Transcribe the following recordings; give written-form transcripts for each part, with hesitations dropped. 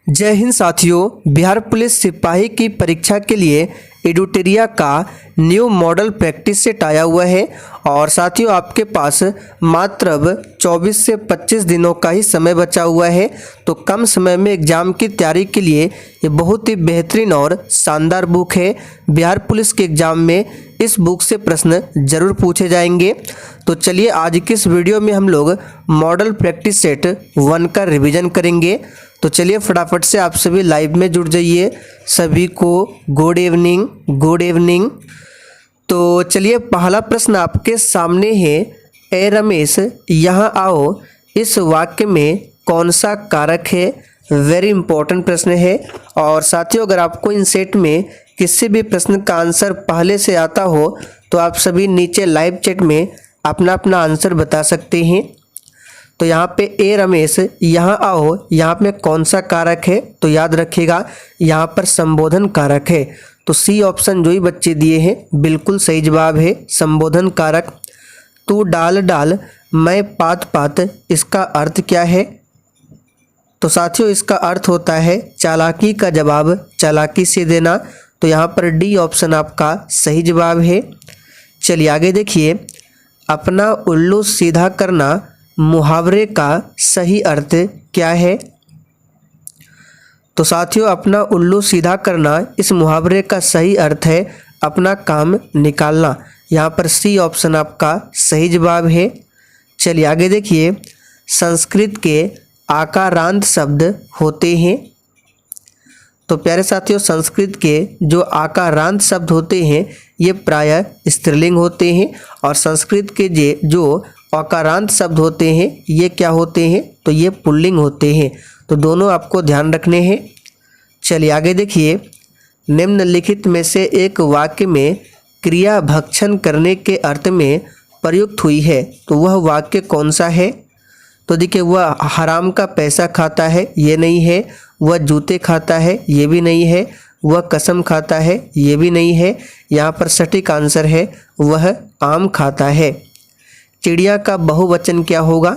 जय हिंद साथियों। बिहार पुलिस सिपाही की परीक्षा के लिए एडुटेरिया का न्यू मॉडल प्रैक्टिस सेट आया हुआ है और साथियों आपके पास मात्र अब 24 से 25 दिनों का ही समय बचा हुआ है। तो कम समय में एग्ज़ाम की तैयारी के लिए ये बहुत ही बेहतरीन और शानदार बुक है। बिहार पुलिस के एग्ज़ाम में इस बुक से प्रश्न ज़रूर पूछे जाएंगे। तो चलिए आज की इस वीडियो में हम लोग मॉडल प्रैक्टिस सेट 1 का रिवीजन करेंगे। तो चलिए फटाफट से आप सभी लाइव में जुड़ जाइए। सभी को गुड इवनिंग, गुड इवनिंग। तो चलिए पहला प्रश्न आपके सामने है। ए रमेश यहाँ आओ, इस वाक्य में कौन सा कारक है? वेरी इंपॉर्टेंट प्रश्न है। और साथियों अगर आपको इन सेट में किसी भी प्रश्न का आंसर पहले से आता हो तो आप सभी नीचे लाइव चैट में अपना अपना आंसर बता सकते हैं। तो यहाँ पे ए रमेश यहाँ आओ, यहाँ पे कौन सा कारक है? तो याद रखिएगा यहाँ पर संबोधन कारक है। तो सी ऑप्शन जो ही बच्चे दिए हैं बिल्कुल सही जवाब है, संबोधन कारक। तू डाल डाल मैं पात पात, इसका अर्थ क्या है? तो साथियों इसका अर्थ होता है चालाकी का जवाब चालाकी से देना। तो यहाँ पर डी ऑप्शन आपका सही जवाब है। चलिए आगे देखिए। अपना उल्लू सीधा करना मुहावरे का सही अर्थ क्या है? तो साथियों अपना उल्लू सीधा करना इस मुहावरे का सही अर्थ है अपना काम निकालना। यहाँ पर सी ऑप्शन आपका सही जवाब है। चलिए आगे देखिए। संस्कृत के आकारांत शब्द होते हैं। तो प्यारे साथियों संस्कृत के जो आकारांत शब्द होते हैं ये प्रायः स्त्रीलिंग होते हैं और संस्कृत के जो अकारांत शब्द होते हैं ये क्या होते हैं? तो ये पुल्लिंग होते हैं। तो दोनों आपको ध्यान रखने हैं। चलिए आगे देखिए। निम्नलिखित में से एक वाक्य में क्रिया भक्षण करने के अर्थ में प्रयुक्त हुई है, तो वह वाक्य कौन सा है? तो देखिए वह हराम का पैसा खाता है, ये नहीं है। वह जूते खाता है, ये भी नहीं है। वह कसम खाता है, ये भी नहीं है। यहाँ पर सटीक आंसर है वह आम खाता है। चिड़िया का बहुवचन क्या होगा?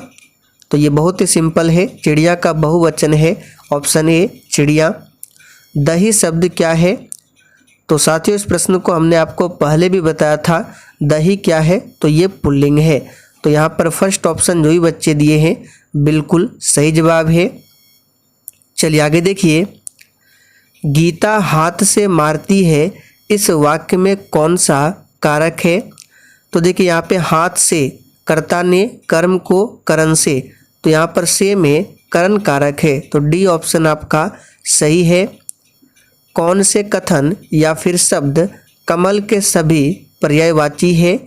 तो ये बहुत ही सिंपल है, चिड़िया का बहुवचन है ऑप्शन ए चिड़िया। दही शब्द क्या है? तो साथियों इस प्रश्न को हमने आपको पहले भी बताया था। दही क्या है? तो ये पुल्लिंग है। तो यहाँ पर फर्स्ट ऑप्शन जो ही बच्चे दिए हैं बिल्कुल सही जवाब है। चलिए आगे देखिए। गीता हाथ से मारती है, इस वाक्य में कौन सा कारक है? तो देखिए यहाँ पे हाथ से कर्ता ने कर्म को करण से, तो यहाँ पर से में करण कारक है। तो डी ऑप्शन आपका सही है। कौन से कथन या फिर शब्द कमल के सभी पर्यायवाची है?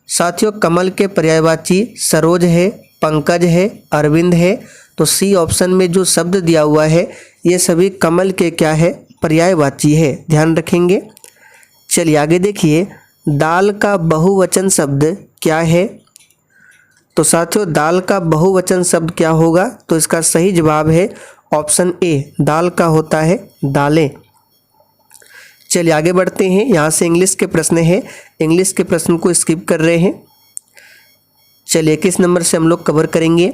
साथियों कमल के पर्यायवाची सरोज है, पंकज है, अरविंद है। तो सी ऑप्शन में जो शब्द दिया हुआ है ये सभी कमल के क्या है? पर्यायवाची है, ध्यान रखेंगे। चलिए आगे देखिए। दाल का बहुवचन शब्द क्या है? तो साथियों दाल का बहुवचन शब्द क्या होगा? तो इसका सही जवाब है ऑप्शन ए, दाल का होता है दालें। चलिए आगे बढ़ते हैं। यहाँ से इंग्लिश के प्रश्न हैं, इंग्लिश के प्रश्न को स्किप कर रहे हैं। चलिए 21 नंबर से हम लोग कवर करेंगे।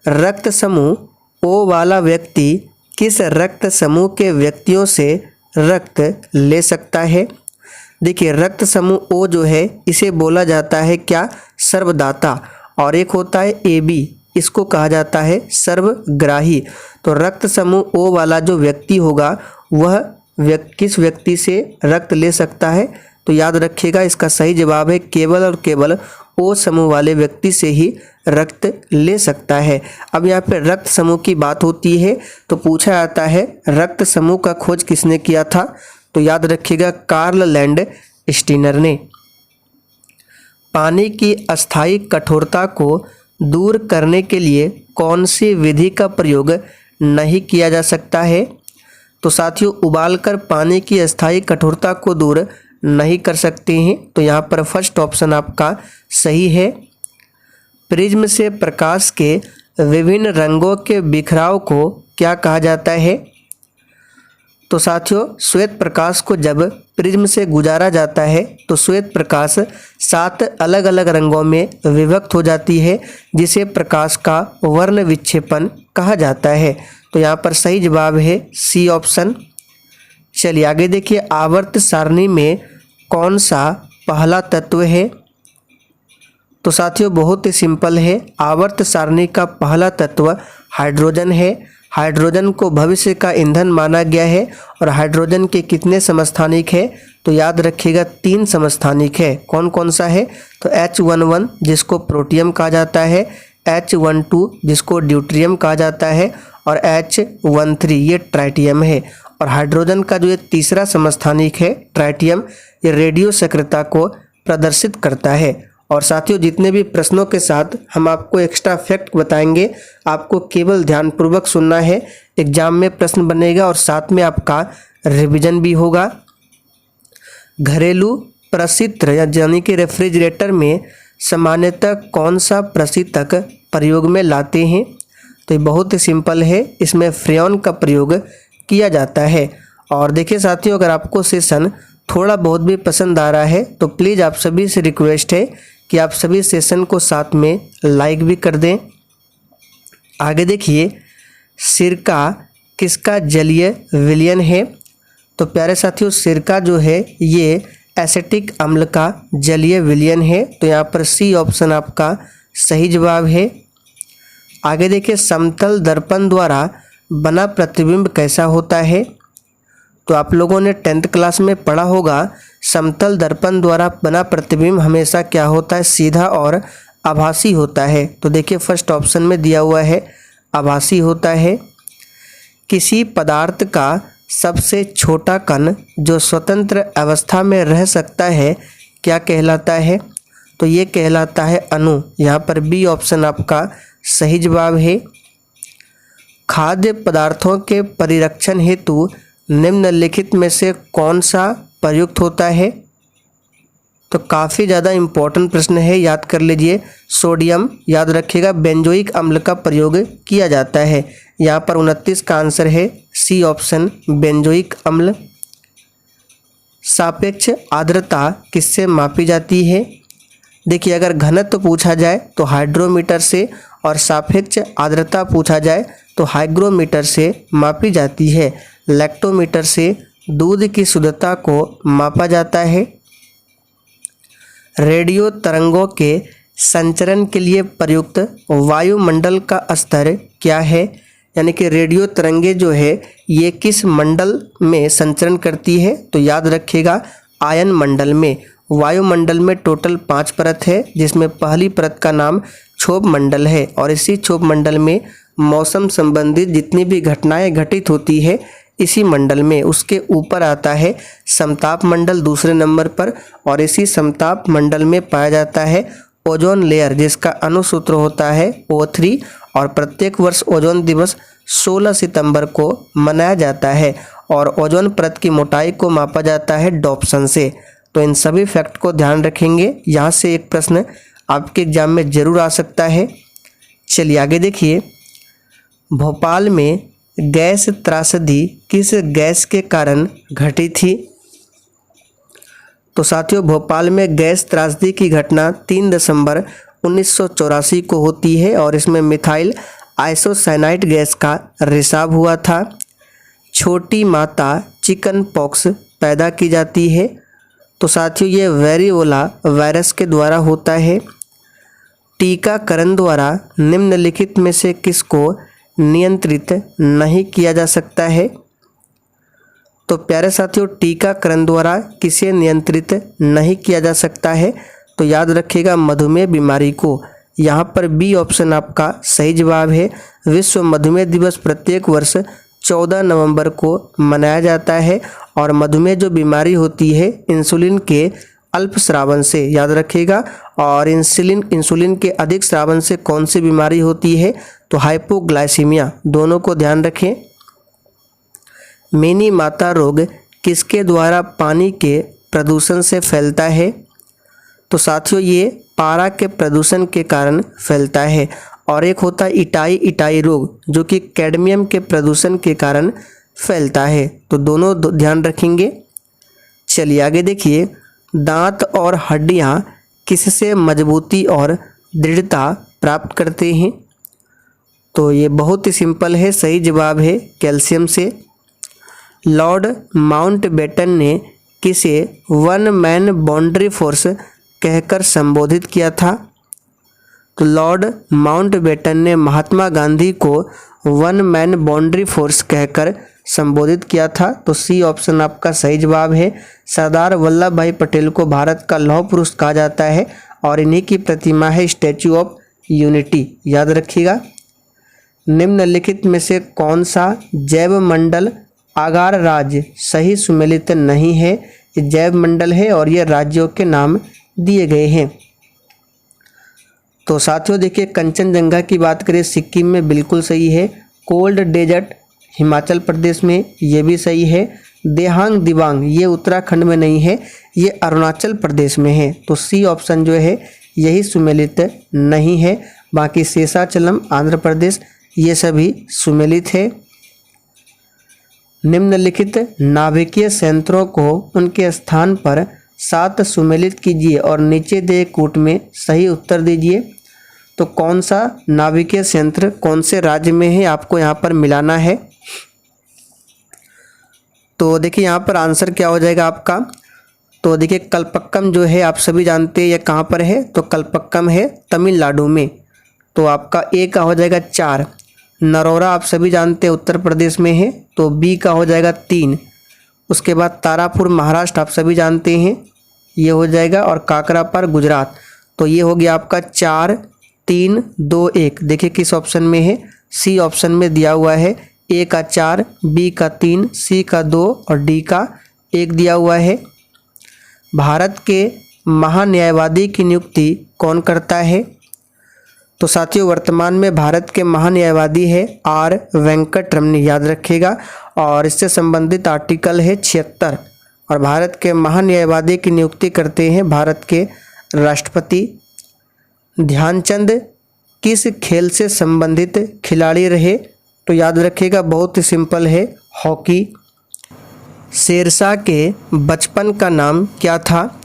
रक्त समूह ओ वाला व्यक्ति किस रक्त समूह के व्यक्तियों से रक्त ले सकता है? देखिए रक्त समूह ओ जो है इसे बोला जाता है क्या? सर्वदाता। और एक होता है ए बी, इसको कहा जाता है सर्वग्राही। तो रक्त समूह ओ वाला जो व्यक्ति होगा वह किस व्यक्ति से रक्त ले सकता है? तो याद रखिएगा इसका सही जवाब है केवल और केवल ओ समूह वाले व्यक्ति से ही रक्त ले सकता है। अब यहाँ पे रक्त समूह की बात होती है तो पूछा जाता है रक्त समूह का खोज किसने किया था? तो याद रखिएगा कार्ल लैंड स्टीनर ने। पानी की अस्थायी कठोरता को दूर करने के लिए कौन सी विधि का प्रयोग नहीं किया जा सकता है? तो साथियों उबालकर पानी की अस्थायी कठोरता को दूर नहीं कर सकते हैं। तो यहाँ पर फर्स्ट ऑप्शन आपका सही है। प्रिज्म से प्रकाश के विभिन्न रंगों के बिखराव को क्या कहा जाता है? तो साथियों श्वेत प्रकाश को जब प्रिज्म से गुजारा जाता है तो श्वेत प्रकाश 7 अलग अलग रंगों में विभक्त हो जाती है जिसे प्रकाश का वर्ण विक्षेपण कहा जाता है। तो यहाँ पर सही जवाब है सी ऑप्शन। चलिए आगे देखिए, आवर्त सारणी में कौन सा पहला तत्व है? तो साथियों बहुत ही सिंपल है, आवर्त सारणी का पहला तत्व हाइड्रोजन है। हाइड्रोजन को भविष्य का ईंधन माना गया है। और हाइड्रोजन के कितने समस्थानिक है? तो याद रखिएगा 3 समस्थानिक है। कौन कौन सा है? तो H11 जिसको प्रोटियम कहा जाता है, H12 जिसको ड्यूट्रियम कहा जाता है, और H13 ये ट्राइटियम है। और हाइड्रोजन का जो ये तीसरा समस्थानिक है ट्राइटियम, ये रेडियो सक्रियता को प्रदर्शित करता है। और साथियों जितने भी प्रश्नों के साथ हम आपको एक्स्ट्रा फैक्ट बताएंगे, आपको केवल ध्यानपूर्वक सुनना है। एग्जाम में प्रश्न बनेगा और साथ में आपका रिवीजन भी होगा। घरेलू प्रशीतक यानी कि रेफ्रिजरेटर में सामान्यतः कौन सा प्रशीतक प्रयोग में लाते हैं? तो ये बहुत ही सिंपल है, इसमें फ्रेयॉन का प्रयोग किया जाता है। और देखिए साथियों, अगर आपको सेशन थोड़ा बहुत भी पसंद आ रहा है तो प्लीज़ आप सभी से रिक्वेस्ट है कि आप सभी सेशन को साथ में लाइक भी कर दें। आगे देखिए, सिरका किसका जलीय विलयन है? तो प्यारे साथियों, सिरका जो है ये एसिटिक अम्ल का जलीय विलयन है। तो यहाँ पर सी ऑप्शन आपका सही जवाब है। आगे देखिए, समतल दर्पण द्वारा बना प्रतिबिंब कैसा होता है? तो आप लोगों ने 10th क्लास में पढ़ा होगा, समतल दर्पण द्वारा बना प्रतिबिंब हमेशा क्या होता है? सीधा और आभासी होता है। तो देखिए फर्स्ट ऑप्शन में दिया हुआ है आभासी होता है। किसी पदार्थ का सबसे छोटा कण जो स्वतंत्र अवस्था में रह सकता है क्या कहलाता है? तो ये कहलाता है अणु। यहाँ पर बी ऑप्शन आपका सही जवाब है। खाद्य पदार्थों के परिरक्षण हेतु निम्नलिखित में से कौन सा प्रयुक्त होता है? तो काफ़ी ज़्यादा इम्पोर्टेंट प्रश्न है, याद कर लीजिए। सोडियम, याद रखिएगा बेंजोइक अम्ल का प्रयोग किया जाता है। यहाँ पर 29 का आंसर है सी ऑप्शन बेंजोइक अम्ल। सापेक्ष आर्द्रता किससे मापी जाती है? देखिए अगर घनत्व पूछा जाए तो हाइड्रोमीटर से, और सापेक्ष आर्द्रता पूछा जाए तो हाइग्रोमीटर से मापी जाती है। लैक्टोमीटर से दूध की शुद्धता को मापा जाता है। रेडियो तरंगों के संचरण के लिए प्रयुक्त वायुमंडल का स्तर क्या है? यानी कि रेडियो तरंगे जो है ये किस मंडल में संचरण करती है? तो याद रखिएगा आयन मंडल में। वायुमंडल में टोटल 5 परत है, जिसमें पहली परत का नाम क्षोभ मंडल है। और इसी क्षोभ मंडल में मौसम संबंधित जितनी भी घटनाएं घटित होती है इसी मंडल में। उसके ऊपर आता है समताप मंडल दूसरे नंबर पर, और इसी समताप मंडल में पाया जाता है ओजोन लेयर, जिसका अणुसूत्र होता है O3। और प्रत्येक वर्ष ओजोन दिवस 16 सितंबर को मनाया जाता है। और ओजोन परत की मोटाई को मापा जाता है डॉप्सन से। तो इन सभी फैक्ट को ध्यान रखेंगे, यहाँ से एक प्रश्न आपके एग्जाम में जरूर आ सकता है। चलिए आगे देखिए, भोपाल में गैस त्रासदी किस गैस के कारण घटी थी? तो साथियों भोपाल में गैस त्रासदी की घटना 3 दिसंबर 1984 को होती है, और इसमें मिथाइल आइसोसाइनाइड गैस का रिसाव हुआ था। छोटी माता चिकन पॉक्स पैदा की जाती है। तो साथियों ये वेरियोला वायरस के द्वारा होता है। टीकाकरण द्वारा निम्नलिखित में से किसको नियंत्रित नहीं किया जा सकता है? तो प्यारे साथियों टीकाकरण द्वारा किसे नियंत्रित नहीं किया जा सकता है? तो याद रखिएगा मधुमेह बीमारी को। यहाँ पर बी ऑप्शन आपका सही जवाब है। विश्व मधुमेह दिवस प्रत्येक वर्ष 14 नवंबर को मनाया जाता है। और मधुमेह जो बीमारी होती है इंसुलिन के अल्प स्रावन से, याद रखिएगा। और इंसुलिन के अधिक स्रावन से कौन सी बीमारी होती है? तो हाइपोग्लाइसीमिया। दोनों को ध्यान रखें। मिनी माता रोग किसके द्वारा पानी के प्रदूषण से फैलता है? तो साथियों ये पारा के प्रदूषण के कारण फैलता है। और एक होता है इटाई रोग, जो कि कैडमियम के प्रदूषण के कारण फैलता है। तो दोनों ध्यान रखेंगे। चलिए आगे देखिए, दांत और हड्डियां किससे मजबूती और दृढ़ता प्राप्त करते हैं? तो ये बहुत ही सिंपल है, सही जवाब है कैल्शियम से। लॉर्ड माउंटबेटन ने किसे वन मैन बाउंड्री फोर्स कहकर संबोधित किया था? तो लॉर्ड माउंटबेटन ने महात्मा गांधी को वन मैन बाउंड्री फोर्स कहकर संबोधित किया था। तो सी ऑप्शन आपका सही जवाब है। सरदार वल्लभ भाई पटेल को भारत का लौह पुरुष कहा जाता है और इन्हीं की प्रतिमा है स्टैच्यू ऑफ यूनिटी, याद रखिएगा। निम्नलिखित में से कौन सा जैव मंडल आगार राज्य सही सुमेलित नहीं है? ये जैव मंडल है और ये राज्यों के नाम दिए गए हैं। तो साथियों देखिए, कंचनजंगा की बात करें सिक्किम में, बिल्कुल सही है। कोल्ड डेजर्ट हिमाचल प्रदेश में, ये भी सही है। देहांग दिबांग ये उत्तराखंड में नहीं है, ये अरुणाचल प्रदेश में है। तो सी ऑप्शन जो है यही सुमेलित नहीं है। बाकी शेषाचलम आंध्र प्रदेश ये सभी सुमेलित है। निम्नलिखित नाभिकीय संयंत्रों को उनके स्थान पर 7 सुमेलित कीजिए और नीचे दिए कूट में सही उत्तर दीजिए। तो कौन सा नाभिकीय संयंत्र कौन से राज्य में है, आपको यहाँ पर मिलाना है। तो देखिए यहाँ पर आंसर क्या हो जाएगा आपका। तो देखिए कल्पक्कम जो है आप सभी जानते हैं ये कहाँ पर है, तो कल्पक्कम है तमिलनाडु में। तो आपका ए का हो जाएगा 4। नरोरा आप सभी जानते हैं उत्तर प्रदेश में है, तो बी का हो जाएगा 3। उसके बाद तारापुर महाराष्ट्र आप सभी जानते हैं, ये हो जाएगा। और काकरापार गुजरात, तो ये हो गया आपका 4, 3, 2, 1। देखिए किस ऑप्शन में है, सी ऑप्शन में दिया हुआ है। ए का 4, बी का 3, सी का 2 और डी का 1 दिया हुआ है। भारत के महान्यायवादी की नियुक्ति कौन करता है? तो साथियों वर्तमान में भारत के महान्यायवादी है आर वेंकट रमनी, याद रखिएगा। और इससे संबंधित आर्टिकल है 76। और भारत के महान्यायवादी की नियुक्ति करते हैं भारत के राष्ट्रपति। ध्यानचंद किस खेल से संबंधित खिलाड़ी रहे? तो याद रखिएगा बहुत ही सिंपल है, हॉकी। शेरशाह के बचपन का नाम क्या था?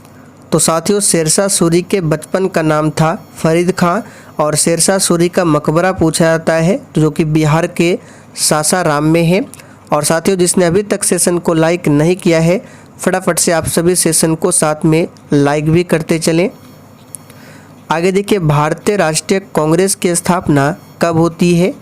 तो साथियों शेरशाह सूरी के बचपन का नाम था फरीद खां। और शेरशाह सूरी का मकबरा पूछा जाता है जो कि बिहार के सासाराम में है। और साथियों जिसने अभी तक सेशन को लाइक नहीं किया है फटाफट से आप सभी सेशन को साथ में लाइक भी करते चलें। आगे देखिए, भारतीय राष्ट्रीय कांग्रेस की स्थापना कब होती है?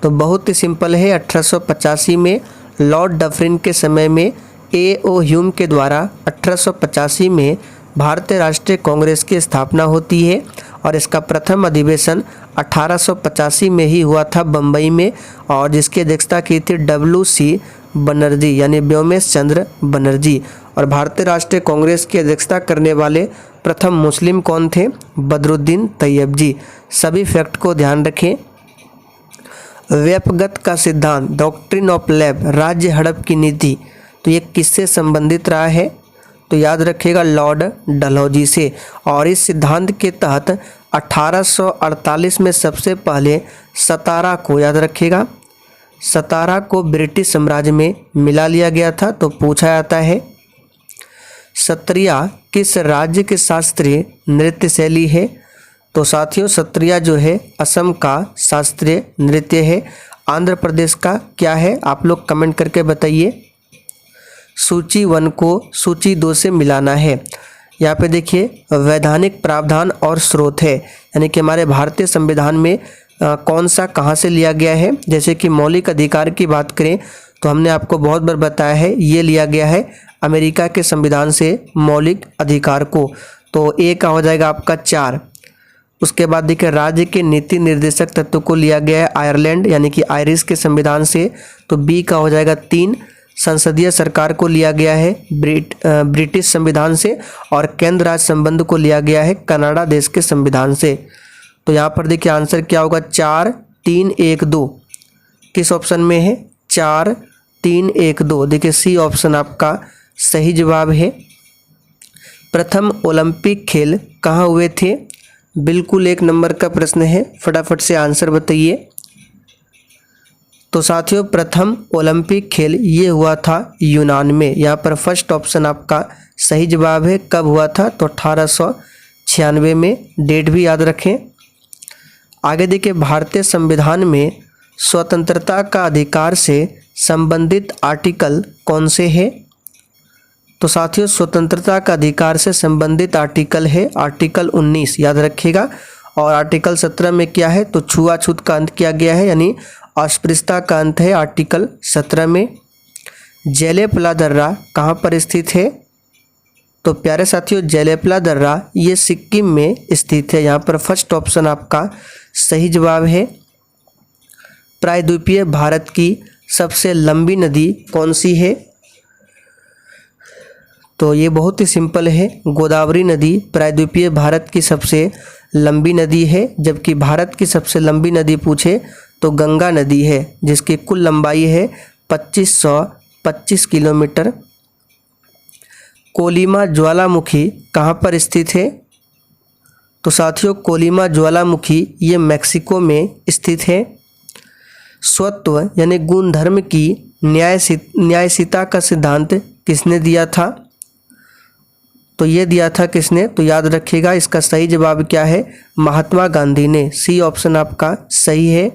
तो बहुत ही सिंपल है, 1885 में लॉर्ड डफरिन के समय में A.O. ह्यूम के द्वारा 1885 में भारतीय राष्ट्रीय कांग्रेस की स्थापना होती है। और इसका प्रथम अधिवेशन 1885 में ही हुआ था बम्बई में, और जिसकी अध्यक्षता की थी W.C. बनर्जी यानी व्योमेश चंद्र बनर्जी। और भारतीय राष्ट्रीय कांग्रेस की अध्यक्षता करने वाले प्रथम मुस्लिम कौन थे? बदरुद्दीन तैयब जी। सभी फैक्ट को ध्यान रखें। व्यपगत का सिद्धांत डॉक्ट्रिन ऑफ लैब राज्य हड़प की नीति, तो ये किससे संबंधित रहा है? तो याद रखिएगा लॉर्ड डलहौजी से। और इस सिद्धांत के तहत 1848 में सबसे पहले सतारा को, याद रखिएगा सतारा को ब्रिटिश साम्राज्य में मिला लिया गया था। तो पूछा जाता है सत्रिया किस राज्य की शास्त्रीय नृत्य शैली है? तो साथियों सत्रिया जो है असम का शास्त्रीय नृत्य है। आंध्र प्रदेश का क्या है आप लोग कमेंट करके बताइए। सूची 1 को सूची 2 से मिलाना है। यहाँ पे देखिए वैधानिक प्रावधान और स्रोत है, यानी कि हमारे भारतीय संविधान में कौन सा कहाँ से लिया गया है। जैसे कि मौलिक अधिकार की बात करें तो हमने आपको बहुत बार बताया है ये लिया गया है अमेरिका के संविधान से मौलिक अधिकार को। तो ए का हो जाएगा आपका 4। उसके बाद देखिए राज्य के नीति निर्देशक तत्व को लिया गया है आयरलैंड यानी कि आयरिश के संविधान से। तो बी का हो जाएगा 3। संसदीय सरकार को लिया गया है ब्रिटिश संविधान से। और केंद्र राज्य संबंध को लिया गया है कनाडा देश के संविधान से। तो यहाँ पर देखिए आंसर क्या होगा 4, 3, 1, 2। किस ऑप्शन में है? 4, 3, 1, 2। देखिए सी ऑप्शन आपका सही जवाब है। प्रथम ओलंपिक खेल कहाँ हुए थे? बिल्कुल 1 नंबर का प्रश्न है, फटाफट से आंसर बताइए। तो साथियों प्रथम ओलंपिक खेल ये हुआ था यूनान में। यहाँ पर फर्स्ट ऑप्शन आपका सही जवाब है। कब हुआ था? तो 1896 में। डेट भी याद रखें। आगे देखिए भारतीय संविधान में स्वतंत्रता का अधिकार से संबंधित आर्टिकल कौन से है? तो साथियों स्वतंत्रता का अधिकार से संबंधित आर्टिकल है आर्टिकल 19, याद रखिएगा। और आर्टिकल 17 में क्या है? तो छुआछूत का अंत किया गया है, यानी अस्पृश्यता का अंत है आर्टिकल 17 में। जेलेपला दर्रा कहाँ पर स्थित है? तो प्यारे साथियों जेलेपला दर्रा ये सिक्किम में स्थित है। यहाँ पर फर्स्ट ऑप्शन आपका सही जवाब है। प्रायद्वीपीय भारत की सबसे लंबी नदी कौन सी है? तो ये बहुत ही सिंपल है, गोदावरी नदी प्रायद्वीपीय भारत की सबसे लंबी नदी है। जबकि भारत की सबसे लंबी नदी पूछे तो गंगा नदी है, जिसकी कुल लंबाई है 2525 किलोमीटर। कोलिमा ज्वालामुखी कहाँ पर स्थित है? तो साथियों कोलिमा ज्वालामुखी ये मैक्सिको में स्थित है। स्वत्व यानी गुणधर्म की न्यायशीता का सिद्धांत किसने दिया था? तो ये दिया था किसने? तो याद रखिएगा इसका सही जवाब क्या है? महात्मा गांधी ने। सी ऑप्शन आपका सही है।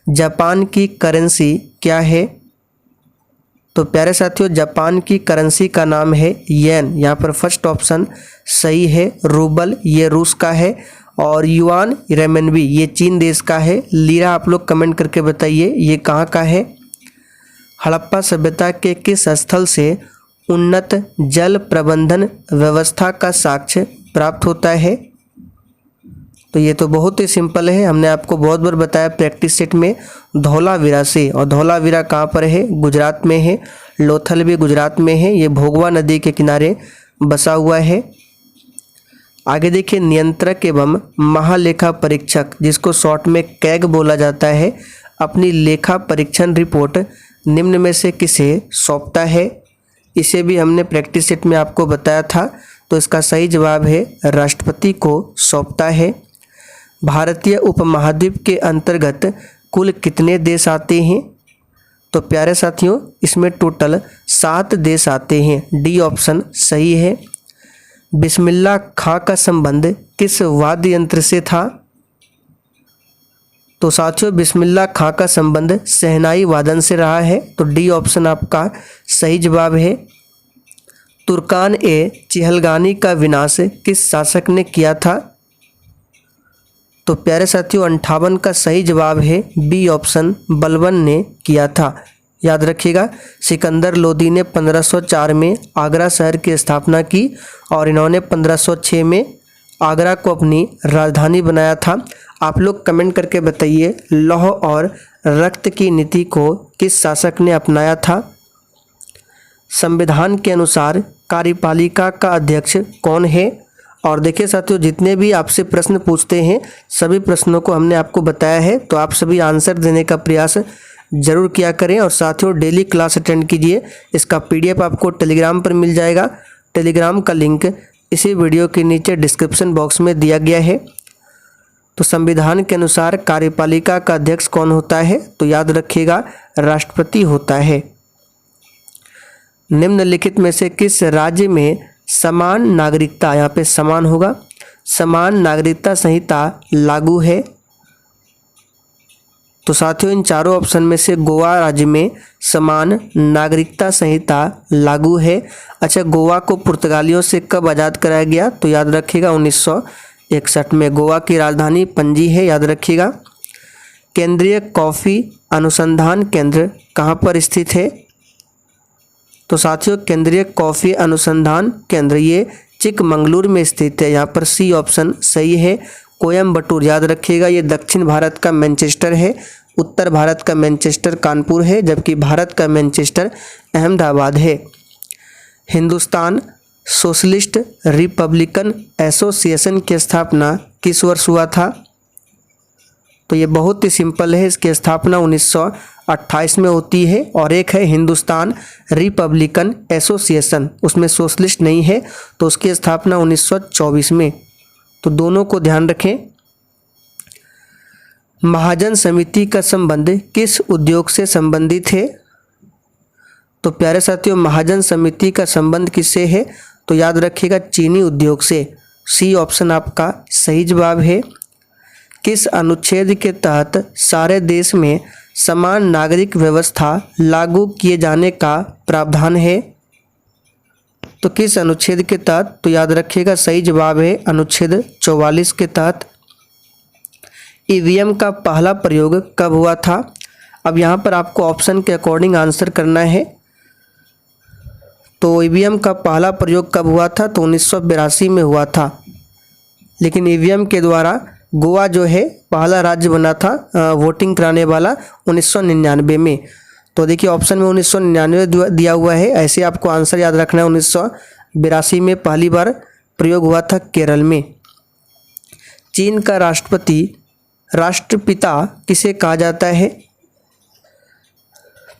जापान की करेंसी क्या है? तो प्यारे साथियों जापान की करेंसी का नाम है येन। यहाँ पर फर्स्ट ऑप्शन सही है। रूबल ये रूस का है और युआन रेमनबी ये चीन देश का है। लीरा आप लोग कमेंट करके बताइए ये कहाँ का है। हड़प्पा सभ्यता के किस स्थल से उन्नत जल प्रबंधन व्यवस्था का साक्ष्य प्राप्त होता है? तो ये तो बहुत ही सिंपल है, हमने आपको बहुत बार बताया प्रैक्टिस सेट में, धौलावीरा से। और धौलावीरा कहाँ पर है? गुजरात में है। लोथल भी गुजरात में है, ये भोगवा नदी के किनारे बसा हुआ है। आगे देखिए नियंत्रक एवं महालेखा परीक्षक जिसको शॉर्ट में कैग बोला जाता है, अपनी लेखा परीक्षण रिपोर्ट निम्न में से किसे सौंपता है? इसे भी हमने प्रैक्टिस सेट में आपको बताया था। तो इसका सही जवाब है राष्ट्रपति को सौंपता है। भारतीय उपमहाद्वीप के अंतर्गत कुल कितने देश आते हैं? तो प्यारे साथियों इसमें टोटल 7 देश आते हैं। डी ऑप्शन सही है। बिस्मिल्लाह खां का संबंध किस वाद्य यंत्र से था? तो साथियों बिस्मिल्लाह खां का संबंध शहनाई वादन से रहा है। तो डी ऑप्शन आपका सही जवाब है। तुर्कान ए चिहलगानी का विनाश किस शासक ने किया था? तो प्यारे साथियों 58 का सही जवाब है बी ऑप्शन बलबन ने किया था। याद रखिएगा सिकंदर लोदी ने 1504 में आगरा शहर की स्थापना की और इन्होंने 1506 में आगरा को अपनी राजधानी बनाया था। आप लोग कमेंट करके बताइए लौह और रक्त की नीति को किस शासक ने अपनाया था? संविधान के अनुसार कार्यपालिका का अध्यक्ष कौन है? और देखिए साथियों जितने भी आपसे प्रश्न पूछते हैं सभी प्रश्नों को हमने आपको बताया है, तो आप सभी आंसर देने का प्रयास जरूर किया करें। और साथियों डेली क्लास अटेंड कीजिए। इसका PDF आपको टेलीग्राम पर मिल जाएगा। टेलीग्राम का लिंक इसी वीडियो के नीचे डिस्क्रिप्शन बॉक्स में दिया गया है। तो संविधान के अनुसार कार्यपालिका का अध्यक्ष कौन होता है? तो याद रखिएगा राष्ट्रपति होता है। निम्नलिखित में से किस राज्य में समान नागरिकता, यहाँ पे समान होगा, समान नागरिकता संहिता लागू है? तो साथियों इन चारों ऑप्शन में से गोवा राज्य में समान नागरिकता संहिता लागू है। अच्छा गोवा को पुर्तगालियों से कब आज़ाद कराया गया? तो याद रखिएगा 1961 में। गोवा की राजधानी पणजी है, याद रखिएगा। केंद्रीय कॉफ़ी अनुसंधान केंद्र कहाँ पर स्थित है? तो साथियों केंद्रीय कॉफ़ी अनुसंधान केंद्र ये चिकमंगलुरु में स्थित है। यहाँ पर सी ऑप्शन सही है। कोयम्बटूर याद रखिएगा ये दक्षिण भारत का मैनचेस्टर है, उत्तर भारत का मैनचेस्टर कानपुर है, जबकि भारत का मैनचेस्टर अहमदाबाद है। हिंदुस्तान सोशलिस्ट रिपब्लिकन एसोसिएशन की स्थापना किस वर्ष हुआ था? तो ये बहुत ही सिंपल है, इसकी स्थापना 1928 में होती है। और एक है हिंदुस्तान रिपब्लिकन एसोसिएशन, उसमें सोशलिस्ट नहीं है, तो उसकी स्थापना 1924 में। तो दोनों को ध्यान रखें। महाजन समिति का संबंध किस उद्योग से संबंधित है? तो प्यारे साथियों महाजन समिति का संबंध किससे है? तो याद रखिएगा चीनी उद्योग से। सी ऑप्शन आपका सही जवाब है। किस अनुच्छेद के तहत सारे देश में समान नागरिक व्यवस्था लागू किए जाने का प्रावधान है? तो किस अनुच्छेद के तहत? तो याद रखिएगा सही जवाब है अनुच्छेद 44 के तहत। ईवीएम का पहला प्रयोग कब हुआ था? अब यहाँ पर आपको ऑप्शन के अकॉर्डिंग आंसर करना है। तो ईवीएम का पहला प्रयोग कब हुआ था? तो 1982 में हुआ था। लेकिन ईवीएम के द्वारा गोवा जो है पहला राज्य बना था वोटिंग कराने वाला 1999 में। तो देखिए ऑप्शन में 1999 दिया हुआ है, ऐसे आपको आंसर याद रखना है। 1982 में पहली बार प्रयोग हुआ था केरल में। चीन का राष्ट्रपिता किसे कहा जाता है?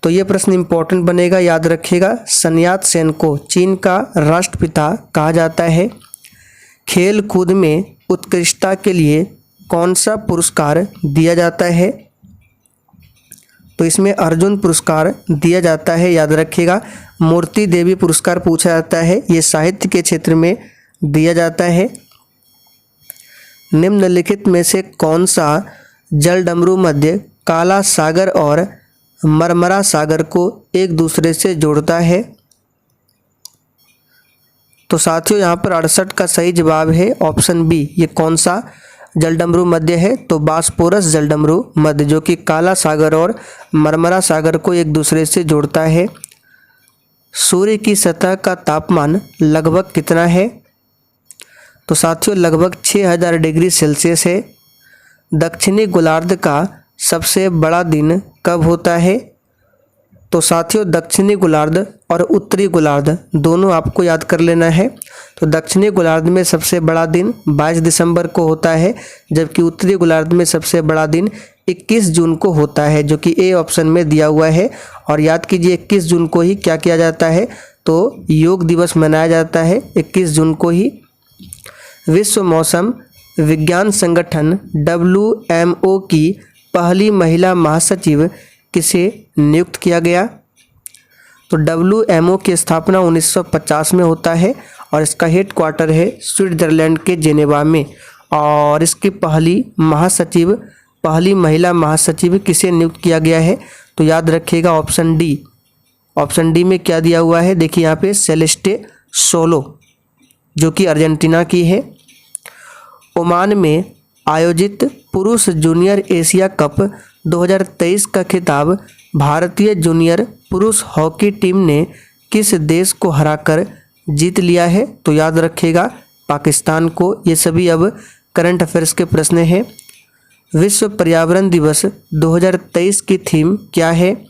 तो ये प्रश्न इंपॉर्टेंट बनेगा, याद रखिएगा। sun यat-sen को चीन का राष्ट्रपिता कहा जाता है। खेल कूद में उत्कृष्टता के लिए कौन सा पुरस्कार दिया जाता है? तो इसमें अर्जुन पुरस्कार दिया जाता है, याद रखिएगा। मूर्ति देवी पुरस्कार पूछा जाता है, ये साहित्य के क्षेत्र में दिया जाता है। निम्नलिखित में से कौन सा जलडमरू मध्य काला सागर और मरमरा सागर को एक दूसरे से जोड़ता है? तो साथियों यहाँ पर 68 का सही जवाब है ऑप्शन बी। ये कौन सा जलडमरू मध्य है? तो बास्पोरस जलडमरू मध्य, जो कि काला सागर और मरमरा सागर को एक दूसरे से जोड़ता है। सूर्य की सतह का तापमान लगभग कितना है? तो साथियों लगभग 6000 डिग्री सेल्सियस है। दक्षिणी गोलार्ध का सबसे बड़ा दिन कब होता है? तो साथियों दक्षिणी गोलार्ध और उत्तरी गोलार्ध दोनों आपको याद कर लेना है। तो दक्षिणी गोलार्ध में सबसे बड़ा दिन 22 दिसंबर को होता है, जबकि उत्तरी गोलार्ध में सबसे बड़ा दिन 21 जून को होता है, जो कि ए ऑप्शन में दिया हुआ है। और याद कीजिए 21 जून को ही क्या किया जाता है? तो योग दिवस मनाया जाता है 21 जून को ही। विश्व मौसम विज्ञान संगठन WMO की पहली महिला महासचिव किसे नियुक्त किया गया? तो WMO की स्थापना 1950 में होता है और इसका हेड क्वार्टर है स्विट्जरलैंड के जेनेवा में। और इसकी पहली महिला महासचिव किसे नियुक्त किया गया है? तो याद रखिएगा ऑप्शन डी। ऑप्शन डी में क्या दिया हुआ है? देखिए यहाँ पे सेलेस्टे सोलो, जो कि अर्जेंटीना की है। ओमान में आयोजित पुरुष जूनियर एशिया कप 2023 का खिताब भारतीय जूनियर पुरुष हॉकी टीम ने किस देश को हराकर जीत लिया है? तो याद रखिएगा पाकिस्तान को। ये सभी अब करंट अफेयर्स के प्रश्न हैं। विश्व पर्यावरण दिवस 2023 की थीम क्या है?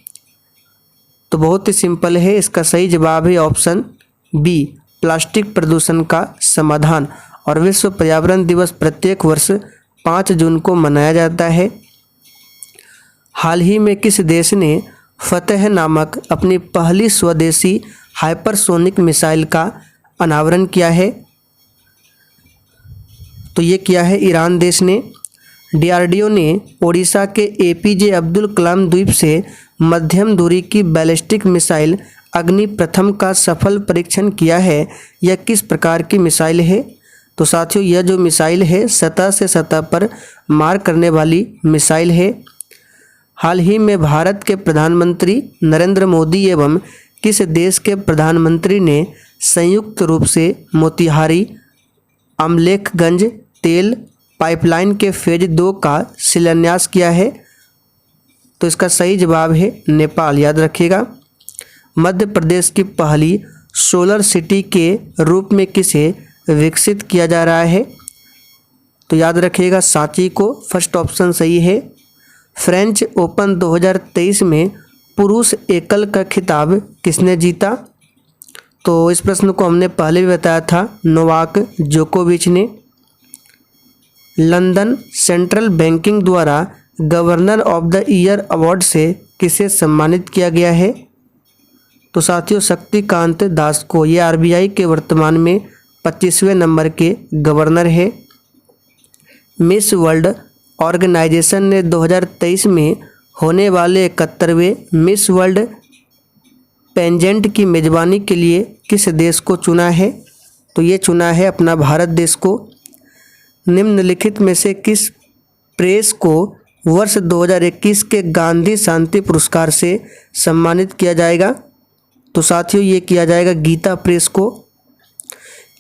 तो बहुत ही सिंपल है, इसका सही जवाब है ऑप्शन बी, प्लास्टिक प्रदूषण का समाधान। और विश्व पर्यावरण दिवस प्रत्येक वर्ष 5 जून को मनाया जाता है। हाल ही में किस देश ने फतेह नामक अपनी पहली स्वदेशी हाइपरसोनिक मिसाइल का अनावरण किया है? तो ये किया है ईरान देश ने। DRDO ने ओडिशा के APJ अब्दुल कलाम द्वीप से मध्यम दूरी की बैलिस्टिक मिसाइल अग्नि प्रथम का सफल परीक्षण किया है। यह किस प्रकार की मिसाइल है? तो साथियों यह जो मिसाइल है सतह से सतह पर मार करने वाली मिसाइल है। हाल ही में भारत के प्रधानमंत्री नरेंद्र मोदी एवं किस देश के प्रधानमंत्री ने संयुक्त रूप से मोतिहारी अमलेखगंज तेल पाइपलाइन के फेज 2 का शिलान्यास किया है? तो इसका सही जवाब है नेपाल, याद रखिएगा। मध्य प्रदेश की पहली सोलर सिटी के रूप में किसे विकसित किया जा रहा है? तो याद रखिएगा सांची को, फर्स्ट ऑप्शन सही है। फ्रेंच ओपन 2023 में पुरुष एकल का खिताब किसने जीता? तो इस प्रश्न को हमने पहले भी बताया था, नोवाक जोकोविच ने। लंदन सेंट्रल बैंकिंग द्वारा governor of the year award से किसे सम्मानित किया गया है? तो साथियों शक्तिकांत दास को। ये RBI के वर्तमान में 25वें नंबर के गवर्नर है। मिस वर्ल्ड ऑर्गेनाइजेशन ने 2023 में होने वाले 71वें मिस वर्ल्ड पेजेंट की मेजबानी के लिए किस देश को चुना है? तो ये चुना है अपना भारत देश को। निम्नलिखित में से किस प्रेस को वर्ष 2021 के गांधी शांति पुरस्कार से सम्मानित किया जाएगा? तो साथियों ये किया जाएगा गीता प्रेस को।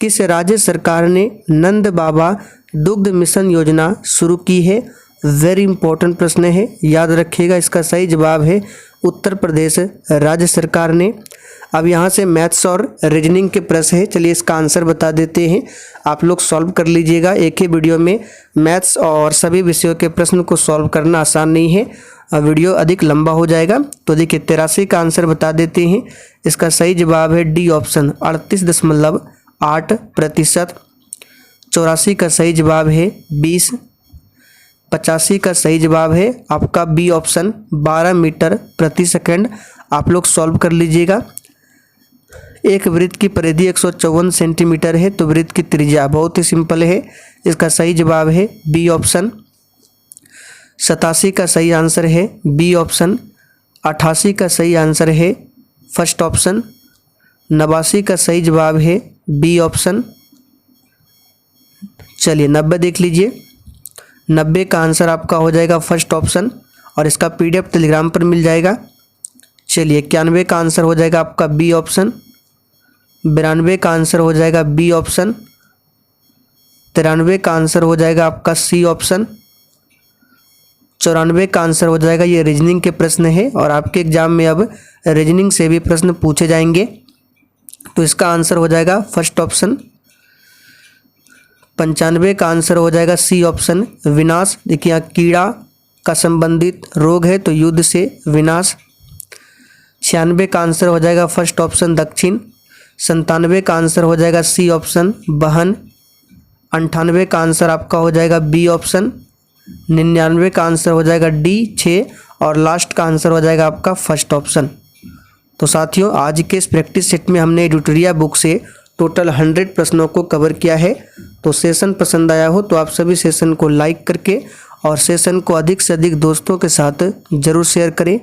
किस राज्य सरकार ने नंद बाबा दुग्ध मिशन योजना शुरू की है? वेरी इंपॉर्टेंट प्रश्न है, याद रखिएगा। इसका सही जवाब है उत्तर प्रदेश राज्य सरकार ने। अब यहाँ से मैथ्स और रीजनिंग के प्रश्न है, चलिए इसका आंसर बता देते हैं। आप लोग सॉल्व कर लीजिएगा, एक ही वीडियो में मैथ्स और सभी विषयों के प्रश्न को सॉल्व करना आसान नहीं है, वीडियो अधिक लंबा हो जाएगा। तो देखिए 83 का आंसर बता देते हैं। इसका सही जवाब है डी ऑप्शन 38.8%। 84 का सही जवाब है 20। 85 का सही जवाब है आपका बी ऑप्शन 12 मीटर प्रति सेकंड। आप लोग सॉल्व कर लीजिएगा। एक वृत्त की परिधि 154 सेंटीमीटर है, तो वृत्त की त्रिज्या बहुत ही सिंपल है। इसका सही जवाब है बी ऑप्शन। 87 का सही आंसर है बी ऑप्शन। 88 का सही आंसर है फर्स्ट ऑप्शन। 89 का सही जवाब है बी ऑप्शन। चलिए 90 देख लीजिए। 90 का आंसर आपका हो जाएगा फर्स्ट ऑप्शन और इसका PDF टेलीग्राम पर मिल जाएगा। चलिए 91 का आंसर हो जाएगा आपका बी ऑप्शन। 92 का आंसर हो जाएगा बी ऑप्शन। 93 का आंसर हो जाएगा आपका सी ऑप्शन। 94 का आंसर हो जाएगा, ये रीजनिंग के प्रश्न है और आपके एग्जाम में अब रीजनिंग से भी प्रश्न पूछे जाएंगे, तो इसका आंसर हो जाएगा फर्स्ट ऑप्शन। 95 का आंसर हो जाएगा सी ऑप्शन विनाश। देखिए यहाँ कीड़ा का संबंधित रोग है तो युद्ध से विनाश। 96 का आंसर हो जाएगा फर्स्ट ऑप्शन दक्षिण। 97 का आंसर हो जाएगा सी ऑप्शन बहन। 98 का आंसर आपका हो जाएगा बी ऑप्शन। 99 का आंसर हो जाएगा डी 6 और लास्ट का आंसर हो जाएगा आपका फर्स्ट ऑप्शन। तो साथियों आज के इस प्रैक्टिस सेट में हमने एडिटोरिया बुक से टोटल 100 प्रश्नों को कवर किया है। तो सेशन पसंद आया हो तो आप सभी सेशन को लाइक करके और सेशन को अधिक से अधिक दोस्तों के साथ ज़रूर शेयर करें।